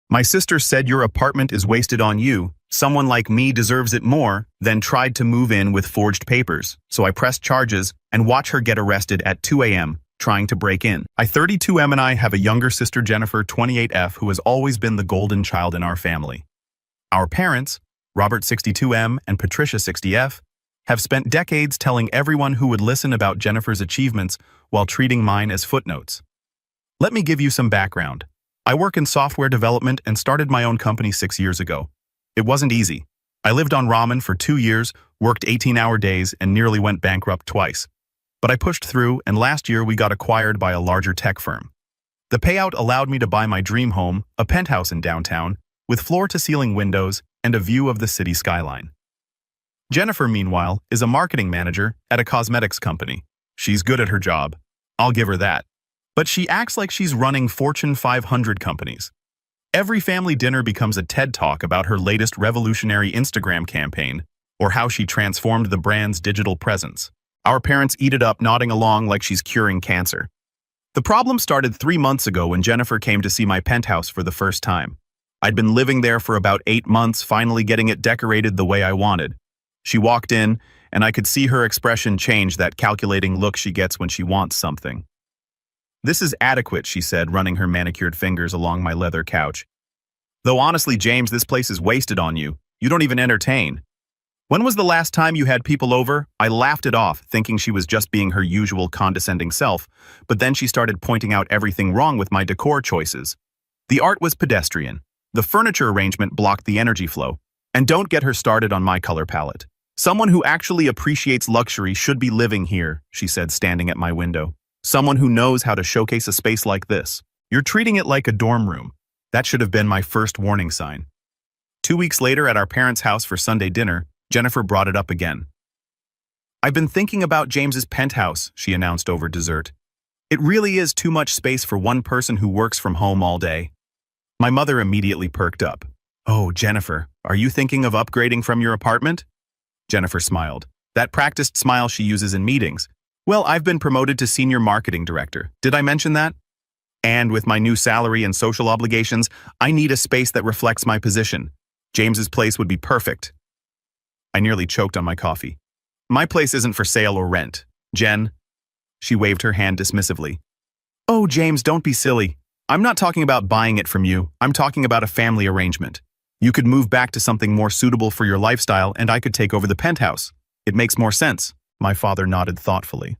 My sister said your apartment is wasted on you. Someone like me deserves it more, then tried to move in with forged papers. So I pressed charges and watch her get arrested at 2 a.m. trying to break in. I 32M and I have a younger sister Jennifer 28F who has always been the golden child in our family. Our parents, Robert 62M and Patricia 60F, have spent decades telling everyone who would listen about Jennifer's achievements while treating mine as footnotes. Let me give you some background. I work in software development and started my own company 6 years ago. It wasn't easy. I lived on ramen for 2 years, worked 18-hour days, and nearly went bankrupt twice. But I pushed through, and last year we got acquired by a larger tech firm. The payout allowed me to buy my dream home, a penthouse in downtown, with floor-to-ceiling windows and a view of the city skyline. Jennifer, meanwhile, is a marketing manager at a cosmetics company. She's good at her job. I'll give her that. But she acts like she's running Fortune 500 companies. Every family dinner becomes a TED Talk about her latest revolutionary Instagram campaign or how she transformed the brand's digital presence. Our parents eat it up, nodding along like she's curing cancer. The problem started 3 months ago when Jennifer came to see my penthouse for the first time. I'd been living there for about 8 months, finally getting it decorated the way I wanted. She walked in, and I could see her expression change, that calculating look she gets when she wants something. "This is adequate," she said, running her manicured fingers along my leather couch. "Though honestly, James, this place is wasted on you. You don't even entertain. When was the last time you had people over?" I laughed it off, thinking she was just being her usual condescending self, but then she started pointing out everything wrong with my decor choices. The art was pedestrian. The furniture arrangement blocked the energy flow. And don't get her started on my color palette. "Someone who actually appreciates luxury should be living here," she said, standing at my window. "Someone who knows how to showcase a space like this. You're treating it like a dorm room." That should have been my first warning sign. 2 weeks later, at our parents' house for Sunday dinner, Jennifer brought it up again. "I've been thinking about James's penthouse," she announced over dessert. "It really is too much space for one person who works from home all day." My mother immediately perked up. "Oh, Jennifer, are you thinking of upgrading from your apartment?" Jennifer smiled. That practiced smile she uses in meetings. "Well, I've been promoted to senior marketing director. Did I mention that? And with my new salary and social obligations, I need a space that reflects my position. James's place would be perfect." I nearly choked on my coffee. "My place isn't for sale or rent, Jen." She waved her hand dismissively. "Oh, James, don't be silly. I'm not talking about buying it from you. I'm talking about a family arrangement. You could move back to something more suitable for your lifestyle, and I could take over the penthouse. It makes more sense." My father nodded thoughtfully.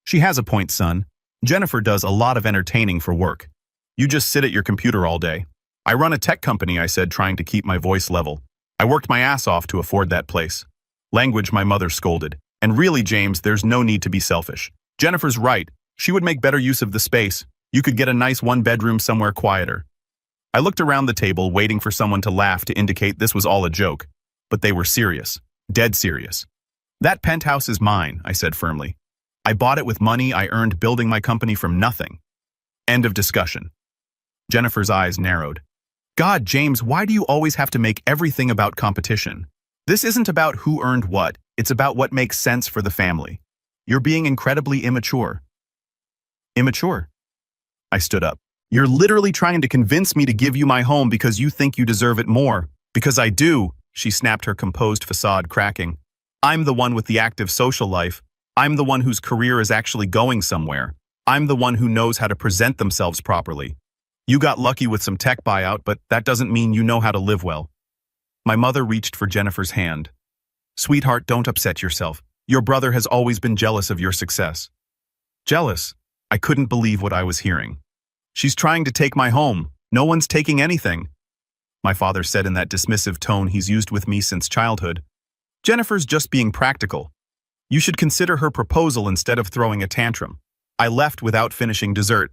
"She has a point, son. Jennifer does a lot of entertaining for work. You just sit at your computer all day." "I run a tech company," I said, trying to keep my voice level. "I worked my ass off to afford that place." Language, my mother scolded. "And really, James, there's no need to be selfish. Jennifer's right. She would make better use of the space. You could get a nice one-bedroom somewhere quieter." I looked around the table, waiting for someone to laugh to indicate this was all a joke. But they were serious. Dead serious. "That penthouse is mine," I said firmly. "I bought it with money I earned building my company from nothing." End of discussion. Jennifer's eyes narrowed. "God, James, why do you always have to make everything about competition? This isn't about who earned what, it's about what makes sense for the family. You're being incredibly immature." "Immature?" I stood up. "You're literally trying to convince me to give you my home because you think you deserve it more." "Because I do," she snapped, her composed facade cracking. "I'm the one with the active social life. I'm the one whose career is actually going somewhere. I'm the one who knows how to present themselves properly. You got lucky with some tech buyout, but that doesn't mean you know how to live well." My mother reached for Jennifer's hand. "Sweetheart, don't upset yourself. Your brother has always been jealous of your success." "Jealous?" I couldn't believe what I was hearing. "She's trying to take my home. No one's taking anything," my father said in that dismissive tone he's used with me since childhood. "Jennifer's just being practical. You should consider her proposal instead of throwing a tantrum." I left without finishing dessert.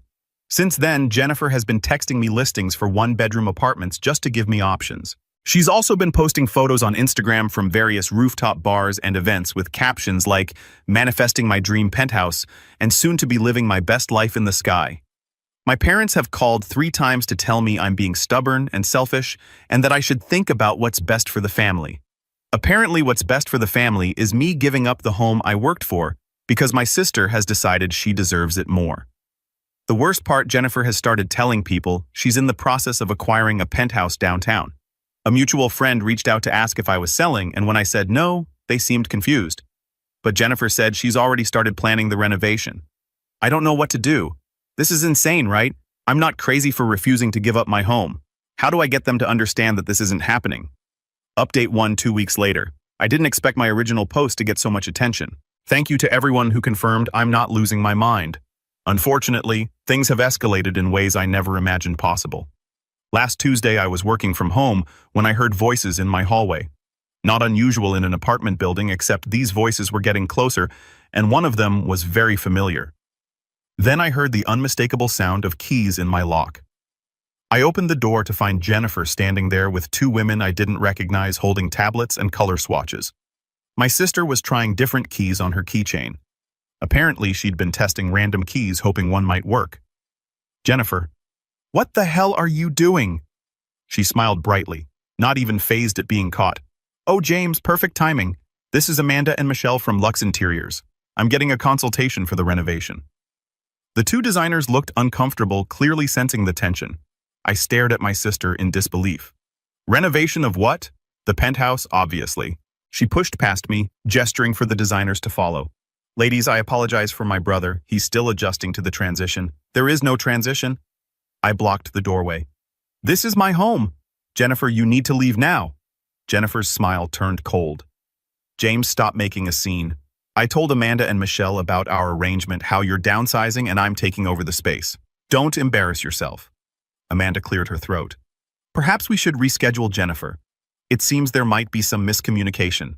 Since then, Jennifer has been texting me listings for one-bedroom apartments just to give me options. She's also been posting photos on Instagram from various rooftop bars and events with captions like "manifesting my dream penthouse" and "soon to be living my best life in the sky." My parents have called 3 times to tell me I'm being stubborn and selfish and that I should think about what's best for the family. Apparently, what's best for the family is me giving up the home I worked for because my sister has decided she deserves it more. The worst part, Jennifer has started telling people she's in the process of acquiring a penthouse downtown. A mutual friend reached out to ask if I was selling, and when I said no, they seemed confused. But Jennifer said she's already started planning the renovation. I don't know what to do. This is insane, right? I'm not crazy for refusing to give up my home. How do I get them to understand that this isn't happening? Update 1 2 weeks later. I didn't expect my original post to get so much attention. Thank you to everyone who confirmed I'm not losing my mind. Unfortunately, things have escalated in ways I never imagined possible. Last Tuesday, I was working from home when I heard voices in my hallway. Not unusual in an apartment building, except these voices were getting closer, and one of them was very familiar. Then I heard the unmistakable sound of keys in my lock. I opened the door to find Jennifer standing there with two women I didn't recognize holding tablets and color swatches. My sister was trying different keys on her keychain. Apparently, she'd been testing random keys hoping one might work. Jennifer, what the hell are you doing? She smiled brightly, not even fazed at being caught. Oh, James, perfect timing. This is Amanda and Michelle from Lux Interiors. I'm getting a consultation for the renovation. The two designers looked uncomfortable, clearly sensing the tension. I stared at my sister in disbelief. Renovation of what? The penthouse, obviously. She pushed past me, gesturing for the designers to follow. Ladies, I apologize for my brother. He's still adjusting to the transition. There is no transition. I blocked the doorway. This is my home. Jennifer, you need to leave now. Jennifer's smile turned cold. James, stop making a scene. I told Amanda and Michelle about our arrangement, how you're downsizing and I'm taking over the space. Don't embarrass yourself. Amanda cleared her throat. Perhaps we should reschedule, Jennifer. It seems there might be some miscommunication.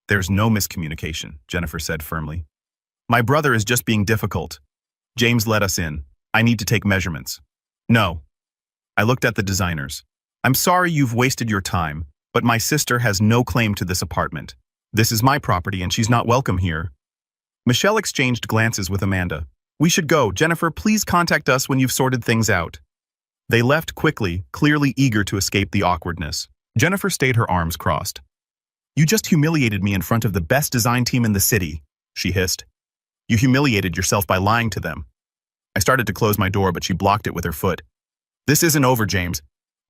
There's no miscommunication, Jennifer said firmly. My brother is just being difficult. James, let us in. I need to take measurements. No. I looked at the designers. I'm sorry you've wasted your time, but my sister has no claim to this apartment. This is my property and she's not welcome here. Michelle exchanged glances with Amanda. We should go. Jennifer, please contact us when you've sorted things out. They left quickly, clearly eager to escape the awkwardness. Jennifer stayed her arms crossed. You just humiliated me in front of the best design team in the city, she hissed. You humiliated yourself by lying to them. I started to close my door, but she blocked it with her foot. This isn't over, James.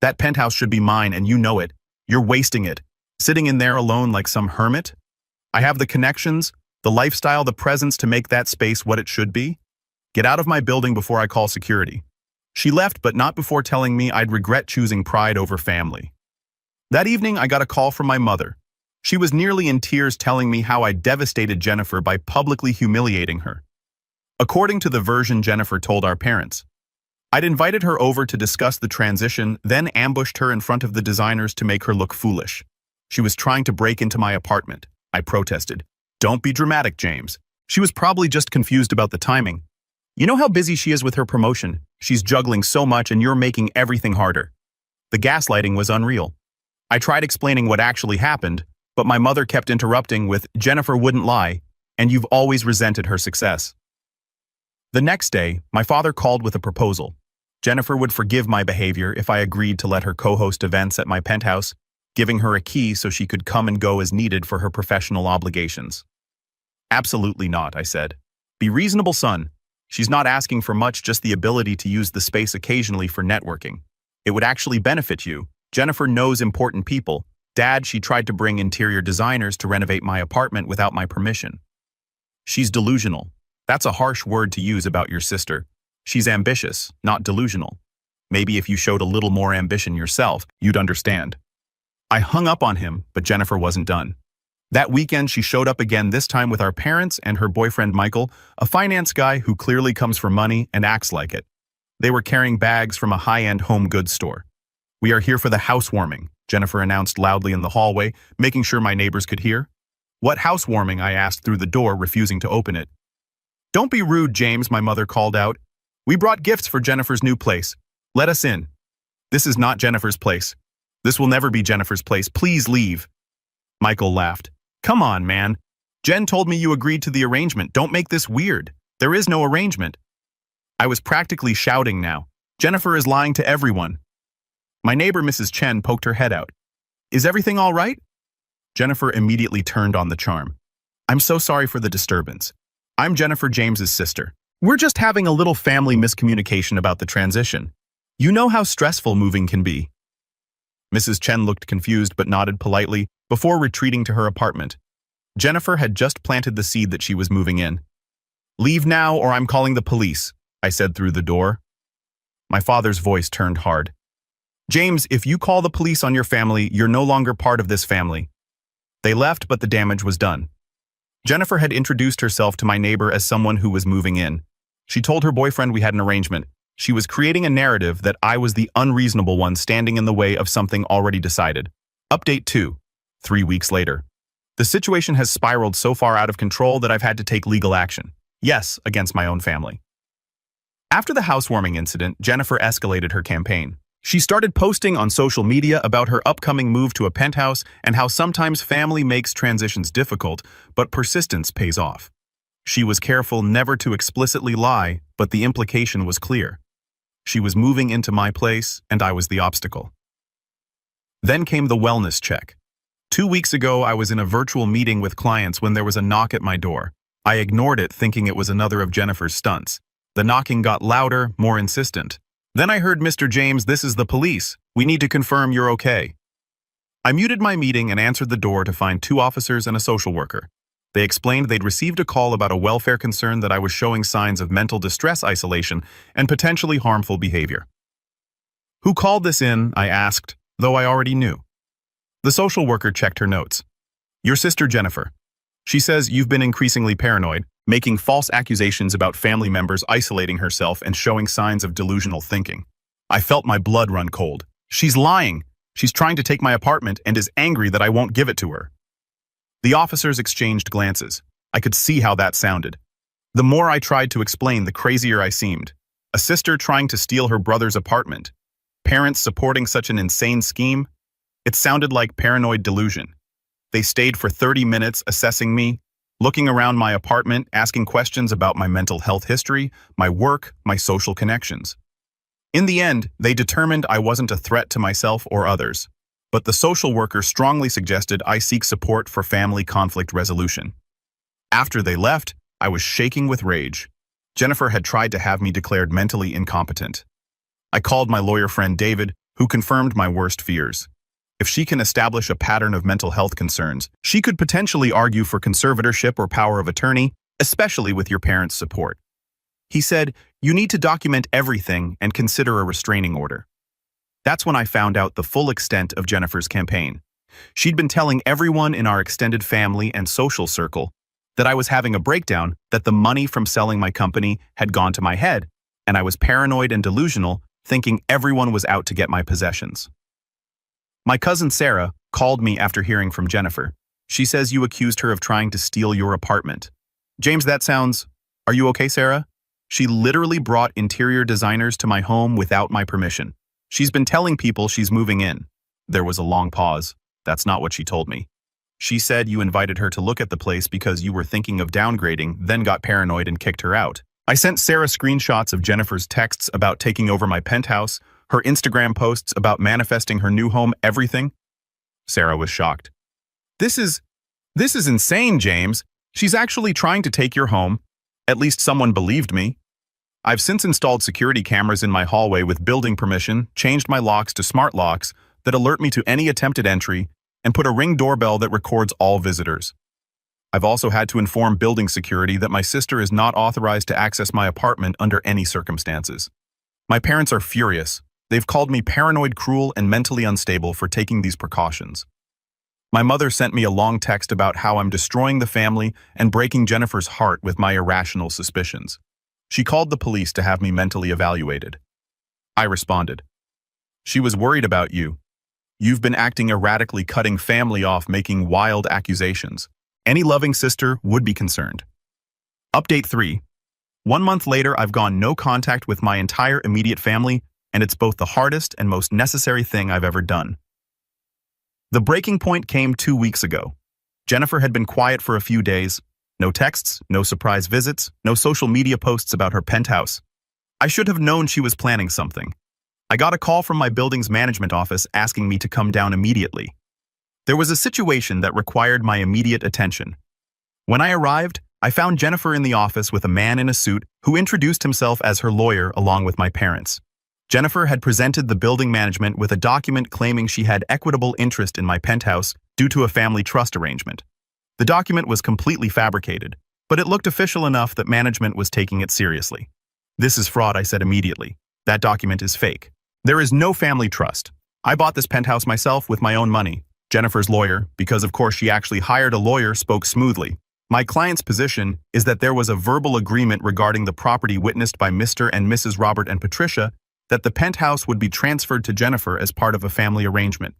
That penthouse should be mine and you know it. You're wasting it, sitting in there alone like some hermit. I have the connections, the lifestyle, the presence to make that space what it should be. Get out of my building before I call security. She left, but not before telling me I'd regret choosing pride over family. That evening, I got a call from my mother. She was nearly in tears telling me how I devastated Jennifer by publicly humiliating her. According to the version Jennifer told our parents, I'd invited her over to discuss the transition, then ambushed her in front of the designers to make her look foolish. She was trying to break into my apartment. I protested. Don't be dramatic, James. She was probably just confused about the timing. You know how busy she is with her promotion. She's juggling so much and you're making everything harder. The gaslighting was unreal. I tried explaining what actually happened, but my mother kept interrupting with, Jennifer wouldn't lie, and you've always resented her success. The next day, my father called with a proposal. Jennifer would forgive my behavior if I agreed to let her co-host events at my penthouse, giving her a key so she could come and go as needed for her professional obligations. Absolutely not, I said. Be reasonable, son. She's not asking for much, just the ability to use the space occasionally for networking. It would actually benefit you. Jennifer knows important people. Dad, she tried to bring interior designers to renovate my apartment without my permission. She's delusional. That's a harsh word to use about your sister. She's ambitious, not delusional. Maybe if you showed a little more ambition yourself, you'd understand. I hung up on him, but Jennifer wasn't done. That weekend, she showed up again, this time with our parents and her boyfriend Michael, a finance guy who clearly comes for money and acts like it. They were carrying bags from a high-end home goods store. We are here for the housewarming, Jennifer announced loudly in the hallway, making sure my neighbors could hear. What housewarming? I asked through the door, refusing to open it. Don't be rude, James, my mother called out. We brought gifts for Jennifer's new place. Let us in. This is not Jennifer's place. This will never be Jennifer's place. Please leave. Michael laughed. Come on, man. Jen told me you agreed to the arrangement. Don't make this weird. There is no arrangement. I was practically shouting now. Jennifer is lying to everyone. My neighbor, Mrs. Chen, poked her head out. Is everything all right? Jennifer immediately turned on the charm. I'm so sorry for the disturbance. I'm Jennifer James's sister. We're just having a little family miscommunication about the transition. You know how stressful moving can be." Mrs. Chen looked confused but nodded politely before retreating to her apartment. Jennifer had just planted the seed that she was moving in. "Leave now or I'm calling the police," I said through the door. My father's voice turned hard. "James, if you call the police on your family, you're no longer part of this family." They left, but the damage was done. Jennifer had introduced herself to my neighbor as someone who was moving in. She told her boyfriend we had an arrangement. She was creating a narrative that I was the unreasonable one standing in the way of something already decided. Update 2. 3 weeks later. The situation has spiraled so far out of control that I've had to take legal action. Yes, against my own family. After the housewarming incident, Jennifer escalated her campaign. She started posting on social media about her upcoming move to a penthouse and how sometimes family makes transitions difficult, but persistence pays off. She was careful never to explicitly lie, but the implication was clear. She was moving into my place, and I was the obstacle. Then came the wellness check. 2 weeks ago, I was in a virtual meeting with clients when there was a knock at my door. I ignored it, thinking it was another of Jennifer's stunts. The knocking got louder, more insistent. Then I heard, "Mr. James, this is the police. We need to confirm you're okay." I muted my meeting and answered the door to find 2 officers and a social worker. They explained they'd received a call about a welfare concern that I was showing signs of mental distress isolation and potentially harmful behavior. "Who called this in?" I asked, though I already knew. The social worker checked her notes. "Your sister Jennifer. She says you've been increasingly paranoid, making false accusations about family members, isolating herself, and showing signs of delusional thinking." I felt my blood run cold. She's lying. She's trying to take my apartment and is angry that I won't give it to her. The officers exchanged glances. I could see how that sounded. The more I tried to explain, the crazier I seemed. A sister trying to steal her brother's apartment. Parents supporting such an insane scheme. It sounded like paranoid delusion. They stayed for 30 minutes assessing me, looking around my apartment, asking questions about my mental health history, my work, my social connections. In the end, they determined I wasn't a threat to myself or others. But the social worker strongly suggested I seek support for family conflict resolution. After they left, I was shaking with rage. Jennifer had tried to have me declared mentally incompetent. I called my lawyer friend David, who confirmed my worst fears. If she can establish a pattern of mental health concerns, she could potentially argue for conservatorship or power of attorney, especially with your parents' support. He said, "You need to document everything and consider a restraining order." That's when I found out the full extent of Jennifer's campaign. She'd been telling everyone in our extended family and social circle that I was having a breakdown, that the money from selling my company had gone to my head, and I was paranoid and delusional, thinking everyone was out to get my possessions. My cousin Sarah called me after hearing from Jennifer. She says you accused her of trying to steal your apartment. James, that sounds... Are you okay, Sarah? She literally brought interior designers to my home without my permission. She's been telling people she's moving in. There was a long pause. That's not what she told me. She said you invited her to look at the place because you were thinking of downgrading, then got paranoid and kicked her out. I sent Sarah screenshots of Jennifer's texts about taking over my penthouse, her Instagram posts about manifesting her new home, everything. Sarah was shocked. This is insane, James. She's actually trying to take your home. At least someone believed me. I've since installed security cameras in my hallway with building permission, changed my locks to smart locks that alert me to any attempted entry, and put a Ring doorbell that records all visitors. I've also had to inform building security that my sister is not authorized to access my apartment under any circumstances. My parents are furious. They've called me paranoid, cruel, and mentally unstable for taking these precautions. My mother sent me a long text about how I'm destroying the family and breaking Jennifer's heart with my irrational suspicions. She called the police to have me mentally evaluated. I responded. She was worried about you. You've been acting erratically, cutting family off, making wild accusations. Any loving sister would be concerned. Update 3. 1 month later, I've gone no contact with my entire immediate family, and it's both the hardest and most necessary thing I've ever done. The breaking point came 2 weeks ago. Jennifer had been quiet for a few days. No texts, no surprise visits, no social media posts about her penthouse. I should have known she was planning something. I got a call from my building's management office asking me to come down immediately. There was a situation that required my immediate attention. When I arrived, I found Jennifer in the office with a man in a suit who introduced himself as her lawyer along with my parents. Jennifer had presented the building management with a document claiming she had equitable interest in my penthouse due to a family trust arrangement. The document was completely fabricated, but it looked official enough that management was taking it seriously. "This is fraud," I said immediately. "That document is fake. There is no family trust. I bought this penthouse myself with my own money." Jennifer's lawyer, because of course she actually hired a lawyer, spoke smoothly. "My client's position is that there was a verbal agreement regarding the property witnessed by Mr. and Mrs. Robert and Patricia that the penthouse would be transferred to Jennifer as part of a family arrangement."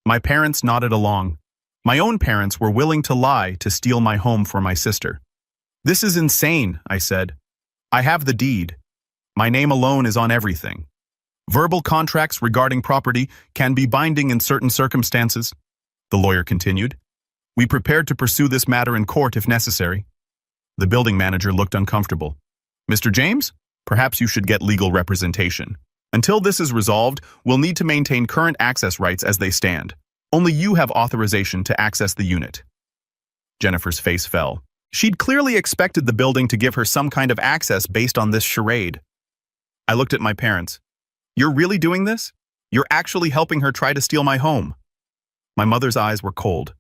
My parents nodded along. My own parents were willing to lie to steal my home for my sister. "This is insane," I said. "I have the deed. My name alone is on everything. Verbal contracts regarding property can be binding in certain circumstances," the lawyer continued. "We prepared to pursue this matter in court if necessary." The building manager looked uncomfortable. "Mr. James, perhaps you should get legal representation. Until this is resolved, we'll need to maintain current access rights as they stand. Only you have authorization to access the unit." Jennifer's face fell. She'd clearly expected the building to give her some kind of access based on this charade. I looked at my parents. "You're really doing this? You're actually helping her try to steal my home?" My mother's eyes were cold.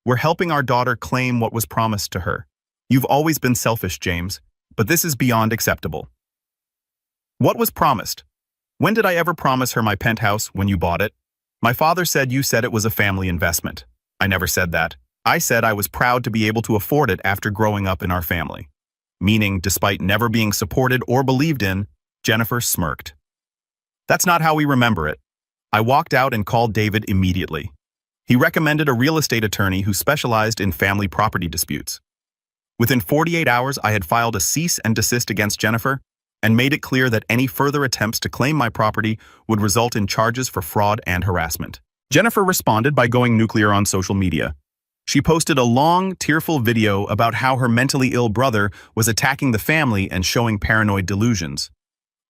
"We're helping our daughter claim what was promised to her. You've always been selfish, James, but this is beyond acceptable." "What was promised? When did I ever promise her my penthouse when you bought it?" "My father said you said it was a family investment." "I never said that. I said I was proud to be able to afford it after growing up in our family." Meaning, despite never being supported or believed in, Jennifer smirked. "That's not how we remember it." I walked out and called David immediately. He recommended a real estate attorney who specialized in family property disputes. Within 48 hours, I had filed a cease and desist against Jennifer and made it clear that any further attempts to claim my property would result in charges for fraud and harassment. Jennifer responded by going nuclear on social media. She posted a long, tearful video about how her mentally ill brother was attacking the family and showing paranoid delusions.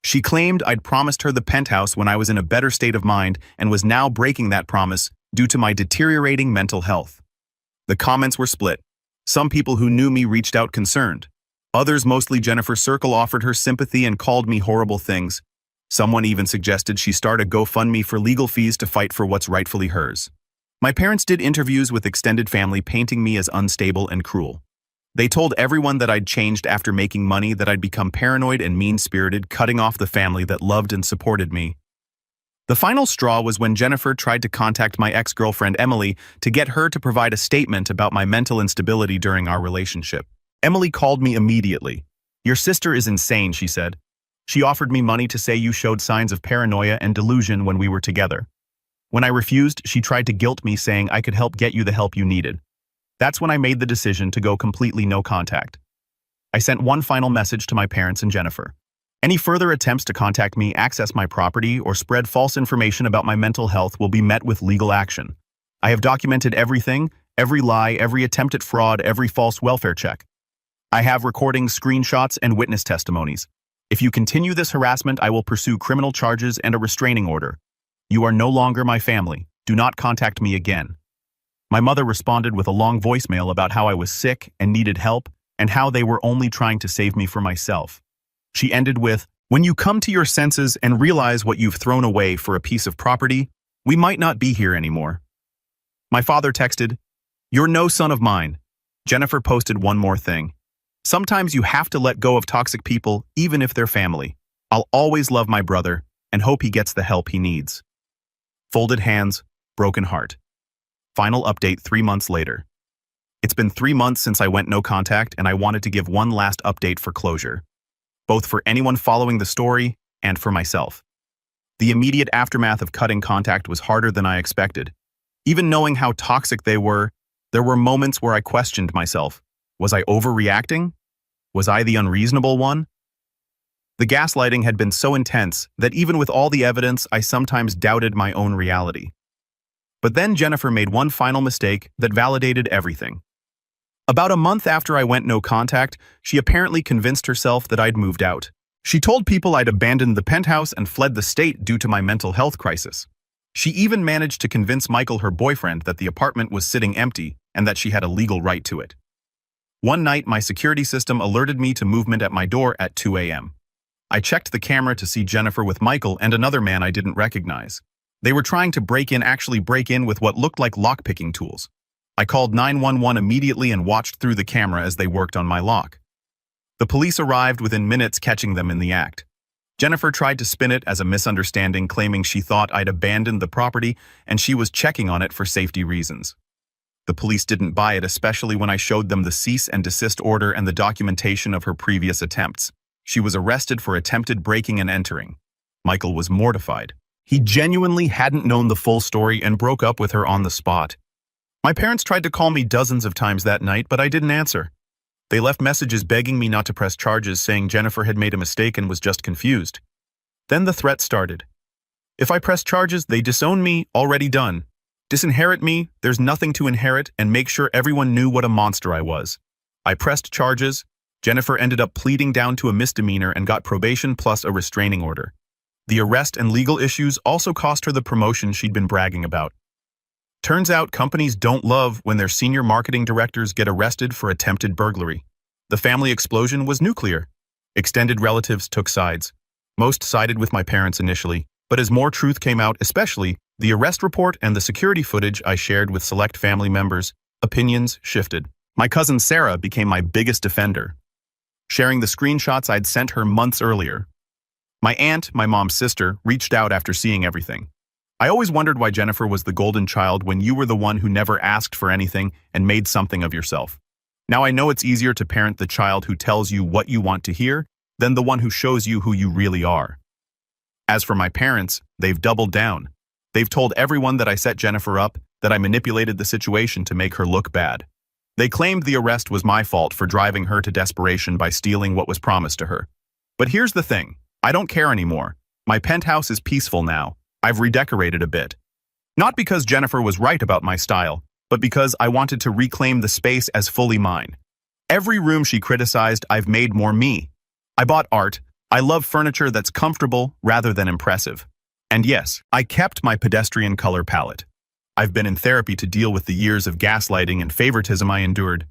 She claimed I'd promised her the penthouse when I was in a better state of mind and was now breaking that promise due to my deteriorating mental health. The comments were split. Some people who knew me reached out concerned. Others, mostly Jennifer's circle, offered her sympathy and called me horrible things. Someone even suggested she start a GoFundMe for legal fees to fight for what's rightfully hers. My parents did interviews with extended family painting me as unstable and cruel. They told everyone that I'd changed after making money, that I'd become paranoid and mean-spirited, cutting off the family that loved and supported me. The final straw was when Jennifer tried to contact my ex-girlfriend Emily to get her to provide a statement about my mental instability during our relationship. Emily called me immediately. "Your sister is insane," she said. "She offered me money to say you showed signs of paranoia and delusion when we were together. When I refused, she tried to guilt me, saying I could help get you the help you needed. That's when I made the decision to go completely no contact." I sent one final message to my parents and Jennifer. "Any further attempts to contact me, access my property, or spread false information about my mental health will be met with legal action. I have documented everything, every lie, every attempt at fraud, every false welfare check. I have recordings, screenshots, and witness testimonies. If you continue this harassment, I will pursue criminal charges and a restraining order. You are no longer my family. Do not contact me again." My mother responded with a long voicemail about how I was sick and needed help, and how they were only trying to save me from myself. She ended with, "When you come to your senses and realize what you've thrown away for a piece of property, we might not be here anymore." My father texted, "You're no son of mine." Jennifer posted one more thing. "Sometimes you have to let go of toxic people, even if they're family. I'll always love my brother and hope he gets the help he needs." Folded hands, broken heart. Final update 3 months later. It's been 3 months since I went no contact, and I wanted to give one last update for closure, both for anyone following the story and for myself. The immediate aftermath of cutting contact was harder than I expected. Even knowing how toxic they were, there were moments where I questioned myself. Was I overreacting? Was I the unreasonable one? The gaslighting had been so intense that even with all the evidence, I sometimes doubted my own reality. But then Jennifer made one final mistake that validated everything. About a month after I went no contact, she apparently convinced herself that I'd moved out. She told people I'd abandoned the penthouse and fled the state due to my mental health crisis. She even managed to convince Michael, her boyfriend, that the apartment was sitting empty and that she had a legal right to it. One night, my security system alerted me to movement at my door at 2 a.m. I checked the camera to see Jennifer with Michael and another man I didn't recognize. They were trying to break in with what looked like lockpicking tools. I called 911 immediately and watched through the camera as they worked on my lock. The police arrived within minutes, catching them in the act. Jennifer tried to spin it as a misunderstanding, claiming she thought I'd abandoned the property and she was checking on it for safety reasons. The police didn't buy it, especially when I showed them the cease and desist order and the documentation of her previous attempts. She was arrested for attempted breaking and entering. Michael was mortified. He genuinely hadn't known the full story and broke up with her on the spot. My parents tried to call me dozens of times that night, but I didn't answer. They left messages begging me not to press charges, saying Jennifer had made a mistake and was just confused. Then the threat started. If I press charges, they disown me, already done. Disinherit me, there's nothing to inherit, and make sure everyone knew what a monster I was. I pressed charges. Jennifer ended up pleading down to a misdemeanor and got probation plus a restraining order. The arrest and legal issues also cost her the promotion she'd been bragging about. Turns out companies don't love when their senior marketing directors get arrested for attempted burglary. The family explosion was nuclear. Extended relatives took sides. Most sided with my parents initially, but as more truth came out, especially the arrest report and the security footage I shared with select family members, opinions shifted. My cousin Sarah became my biggest defender, sharing the screenshots I'd sent her months earlier. My aunt, my mom's sister, reached out after seeing everything. I always wondered why Jennifer was the golden child when you were the one who never asked for anything and made something of yourself. Now I know it's easier to parent the child who tells you what you want to hear than the one who shows you who you really are. As for my parents, they've doubled down. They've told everyone that I set Jennifer up, that I manipulated the situation to make her look bad. They claimed the arrest was my fault for driving her to desperation by stealing what was promised to her. But here's the thing, I don't care anymore. My penthouse is peaceful now. I've redecorated a bit. Not because Jennifer was right about my style, but because I wanted to reclaim the space as fully mine. Every room she criticized, I've made more me. I bought art. I love furniture that's comfortable rather than impressive. And yes, I kept my pedestrian color palette. I've been in therapy to deal with the years of gaslighting and favoritism I endured.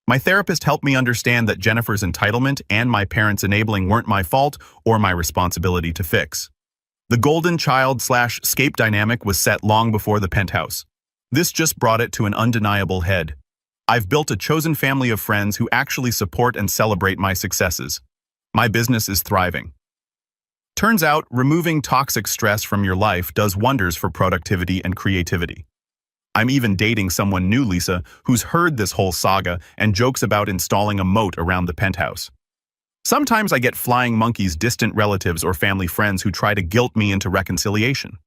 My therapist helped me understand that Jennifer's entitlement and my parents' enabling weren't my fault or my responsibility to fix. The golden child/scape dynamic was set long before the penthouse. This just brought it to an undeniable head. I've built a chosen family of friends who actually support and celebrate my successes. My business is thriving. Turns out, removing toxic stress from your life does wonders for productivity and creativity. I'm even dating someone new, Lisa, who's heard this whole saga and jokes about installing a moat around the penthouse. Sometimes I get flying monkeys, distant relatives or family friends who try to guilt me into reconciliation.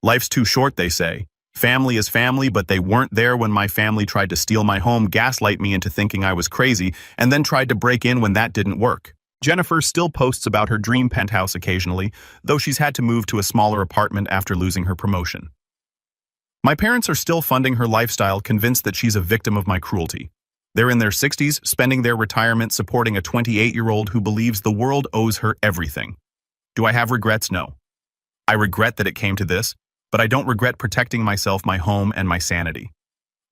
Life's too short, they say. Family is family, but they weren't there when my family tried to steal my home, gaslight me into thinking I was crazy, and then tried to break in when that didn't work. Jennifer still posts about her dream penthouse occasionally, though she's had to move to a smaller apartment after losing her promotion. My parents are still funding her lifestyle, convinced that she's a victim of my cruelty. They're in their 60s, spending their retirement supporting a 28-year-old who believes the world owes her everything. Do I have regrets? No. I regret that it came to this, but I don't regret protecting myself, my home, and my sanity.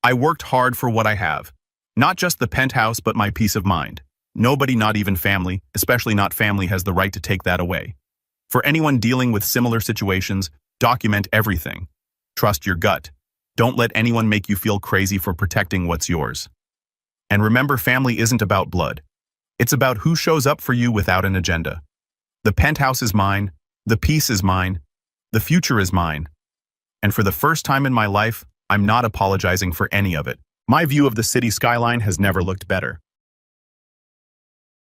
I worked hard for what I have. Not just the penthouse, but my peace of mind. Nobody, not even family, especially not family, has the right to take that away. For anyone dealing with similar situations, document everything. Trust your gut. Don't let anyone make you feel crazy for protecting what's yours. And remember, family isn't about blood. It's about who shows up for you without an agenda. The penthouse is mine, the peace is mine, the future is mine. And for the first time in my life, I'm not apologizing for any of it. My view of the city skyline has never looked better.